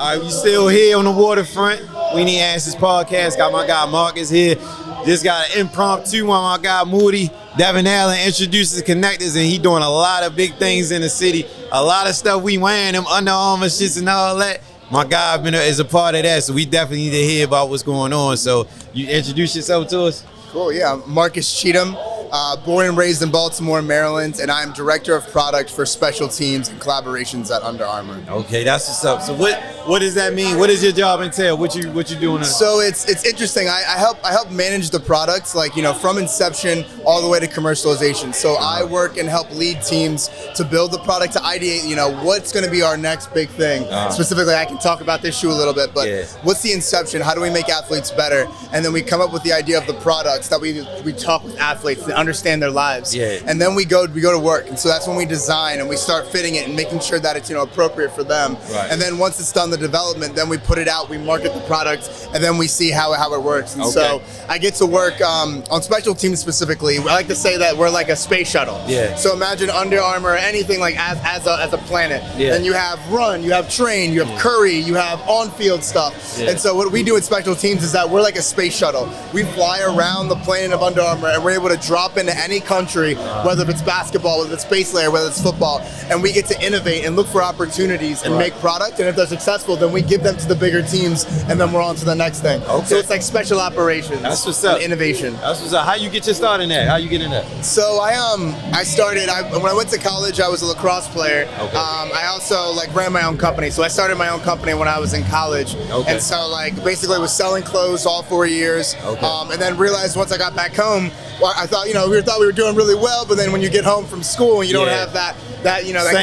All right, we still here on the waterfront. Weenie Answers podcast. Got my guy Marcus here. Just got an impromptu one. My guy Moody, Devin Allen introduces connectors, and he doing a lot of big things in the city. A lot of stuff we wearing, them Under Armour shits and all that. My guy is a part of that, so we definitely need to hear about what's going on. So you introduce yourself to us? Cool, yeah. I'm Marcus Cheatham, born and raised in Baltimore, Maryland, and I'm Director of Product for Special Teams and Collaborations at Under Armour. Okay, that's what's up. So what does that mean? What does your job entail? What you doing? So it's interesting. I help manage the products, like, you know, from inception all the way to commercialization. So I work and help lead teams to build the product, to ideate, you know, what's going to be our next big thing. Specifically, I can talk about this shoe a little bit, but what's the inception? How do we make athletes better? And then we come up with the idea of the products that we talk with athletes to understand their lives. And then we go to work. And so that's when we design and we start fitting it and making sure that it's, you know, appropriate for them. And then once it's done the development, then we put it out, we market the product, and then we see how it works. And so I get to work on special teams specifically. I like to say that we're like a space shuttle. So imagine Under Armour, anything like as a planet. Then you have run, you have train, you have curry, you have on-field stuff. And so what we do with special teams is that we're like a space shuttle. We fly around the planet of Under Armour, and we're able to drop into any country, whether it's basketball, whether it's base layer, whether it's football, and we get to innovate and look for opportunities and make product. And if they're successful, then we give them to the bigger teams, and then we're on to the next thing. So it's like special operations. That's what's up. And innovation. That's what's up. How you get your start in that? How you get in that? So I started when I went to college. I was a lacrosse player. I also ran my own company. So I started my own company when I was in college. And so basically was selling clothes all 4 years. And then realized once I got back home, I thought, you know, we thought we were doing really well, but then when you get home from school and you don't have that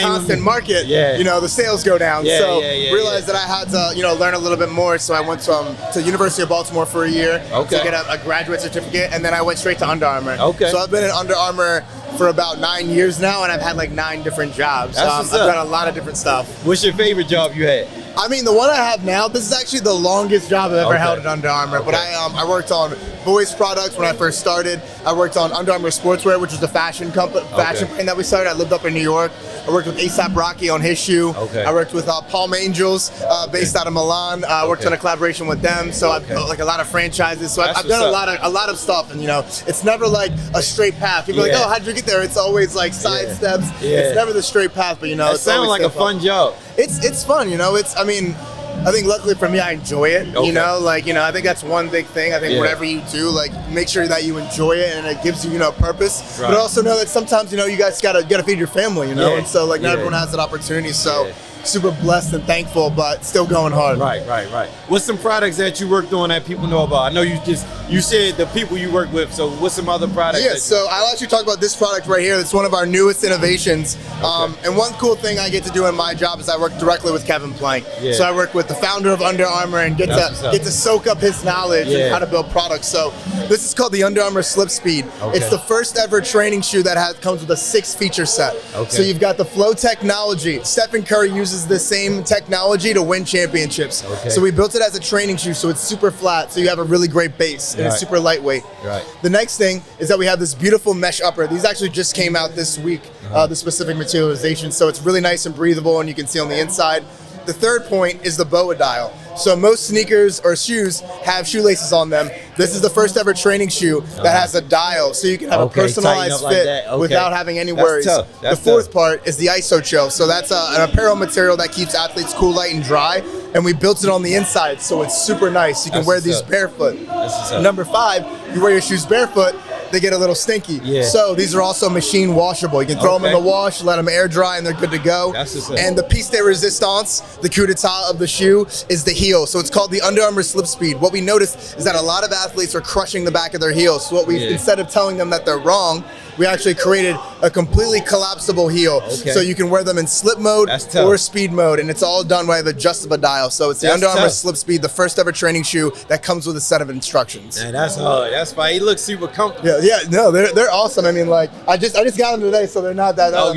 constant market, you know, the sales go down. Realized that I had to, you know, learn a little bit more. So I went to University of Baltimore for a year to get a graduate certificate, and then I went straight to Under Armour. So I've been at Under Armour for about 9 years now, and I've had 9 different jobs. I've done a lot of different stuff. What's your favorite job you had? I mean, the one I have now, this is actually the longest job I've ever held at Under Armour. But I worked on boys products when I first started. I worked on Under Armour Sportswear, which was the fashion brand that we started. I lived up in New York. I worked with A$AP Rocky on his shoe. I worked with Palm Angels, based out of Milan. I worked on a collaboration with them. So I've built a lot of franchises. So I've done a lot of stuff. And, you know, it's never like a straight path. People are like, oh, how'd you get there? It's always like side steps. It's never the straight path, but, you know, it sounds like a fun job. It's fun, you know. I think luckily for me, I enjoy it. You know, I think that's one big thing. I think whatever you do, make sure that you enjoy it and it gives you, you know, purpose. But also know that sometimes, you know, you guys gotta feed your family, you know. And so not everyone has that opportunity. So super blessed and thankful, but still going hard. Right. What's some products that you worked on that people know about? I know you said the people you work with, so what's some other products? So I'll actually talk about this product right here. It's one of our newest innovations. And one cool thing I get to do in my job is I work directly with Kevin Plank. So I work with the founder of Under Armour and get to soak up his knowledge and how to build products. So this is called the Under Armour Slip Speed. It's the first ever training shoe that comes with a 6-feature set. So you've got the flow technology. Stephen Curry uses the same technology to win championships. So we built it as a training shoe, so it's super flat, so you have a really great base, and it's super lightweight. The next thing is that we have this beautiful mesh upper. These actually just came out this week, the specific materialization, so it's really nice and breathable, and you can see on the inside. The third point is the BOA dial. So most sneakers or shoes have shoelaces on them. This is the first ever training shoe that has a dial, so you can have a personalized fit without having any worries. The fourth part is the ISO chill. So that's an apparel material that keeps athletes cool, light, and dry. And we built it on the inside, so it's super nice. You can wear these barefoot. Number 5, you wear your shoes barefoot, they get a little stinky. So these are also machine washable. You can throw them in the wash, let them air dry, and they're good to go. And the piece de resistance, the coup d'etat of the shoe, is the heel. So it's called the Under Armour Slip Speed. What we noticed is that a lot of athletes are crushing the back of their heels. So what we, instead of telling them that they're wrong, we actually created a completely collapsible heel. So you can wear them in slip mode or speed mode, and it's all done by the adjustable dial. So it's the Under Armour Slip Speed, the first ever training shoe that comes with a set of instructions. Man, that's hard. That's fine. He looks super comfortable. No, they're awesome. I mean, I just got them today, so they're not that but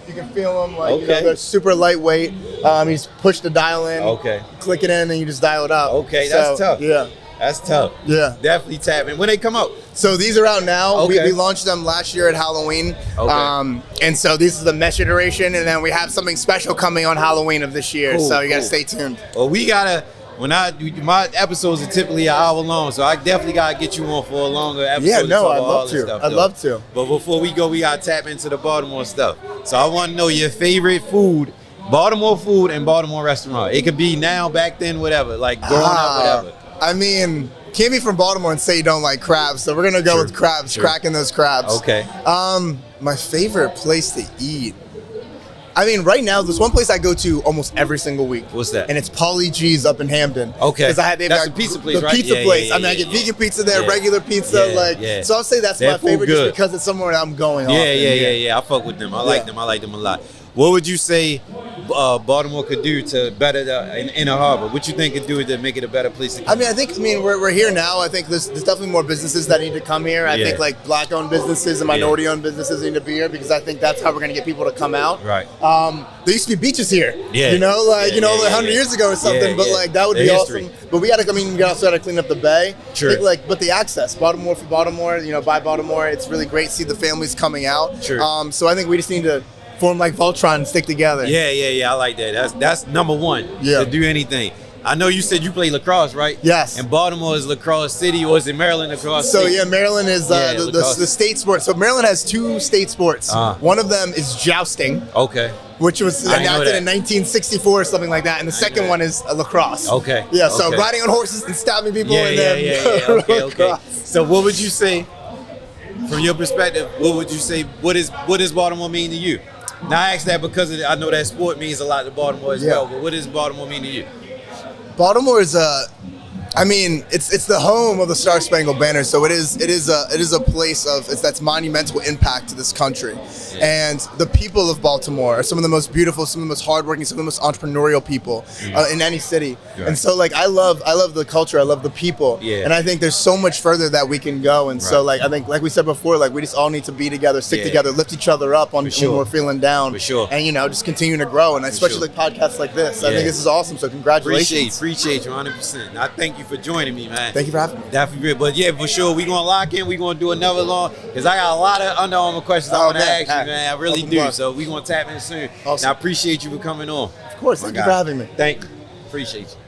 you can feel them, you know, they're super lightweight. You just push the dial in, click it in, and you just dial it up. That's tough. That's tough. Yeah. Definitely tap in. When they come out? So these are out now. Okay. We launched them last year at Halloween. Okay. And so this is the mesh iteration, and then we have something special coming on Halloween of this year. Cool, so you got to cool. stay tuned. Well, we gotta. My episodes are typically an hour long, so I definitely gotta get you on for a longer episode. Yeah, to no, talk I'd about all love this to. stuff, I'd though. love to. But before we go, we gotta tap into the Baltimore stuff. So I want to know your favorite food, Baltimore food, and Baltimore restaurant. It could be now, back then, whatever. Like growing up, whatever. I mean, can't be from Baltimore and say you don't like crabs, so we're gonna go with crabs, cracking those crabs. Okay. My favorite place to eat. I mean, right now, there's one place I go to almost every single week. What's that? And it's Pauly G's up in Hampton. Okay. Because That's the pizza place, the right? pizza Yeah, place. yeah, I mean, I yeah, get vegan pizza there, yeah. regular pizza, Yeah. So I'll say that's That my food favorite good. just because it's somewhere I'm going often. Yeah. I fuck with them. I like them. I like them a lot. What would you say Baltimore could do to better the Inner Harbor? What you think could do to make it a better place to come? I mean, we're here now. I think there's definitely more businesses that need to come here. I think like black-owned businesses and minority-owned businesses need to be here because I think that's how we're gonna get people to come out. Right. There used to be beaches here. Yeah. You know, like 100 years ago or something. But like that would be awesome. But we also gotta clean up the bay. Sure. I think, but the access, Baltimore for Baltimore, by Baltimore, it's really great to see the families coming out. Sure. So I think we just need to form like Voltron and stick together. Yeah. I like that. That's number one. Yeah. To do anything. I know you said you play lacrosse, right? Yes. And Baltimore is lacrosse city, or is it Maryland lacrosse So city? yeah, Maryland is the state sport. So Maryland has two state sports. One of them is jousting, Okay. which was I didn't know enacted that. in 1964 or something like that. And the second one is lacrosse. Okay. Yeah, so Okay. riding on horses and stabbing people and then Yeah. Okay. lacrosse. So what would you say, from your perspective, what does Baltimore mean to you? Now I ask that because I know that sport means a lot to Baltimore as well, but what does Baltimore mean to you? Baltimore is it's the home of the Star Spangled Banner, so it is a place that's monumental impact to this country, and the people of Baltimore are some of the most beautiful, some of the most hardworking, some of the most entrepreneurial people in any city, and so like I love the culture, I love the people, and I think there's so much further that we can go, and so like I think like we said before, like we just all need to be together, stick together, lift each other up when we're feeling down, and just continue to grow, and especially like podcasts like this. I think this is awesome. So congratulations. Appreciate you 100%. I thank you for joining me, man. Thank you for having me. Definitely great. But yeah, for sure, we're going to lock in. We're going to do another long, because I got a lot of Under Armour questions I want to ask you, man. I really do. So we're going to tap in soon. Awesome. And I appreciate you for coming on. Of course. Thank you for having me. Thank you. Appreciate you.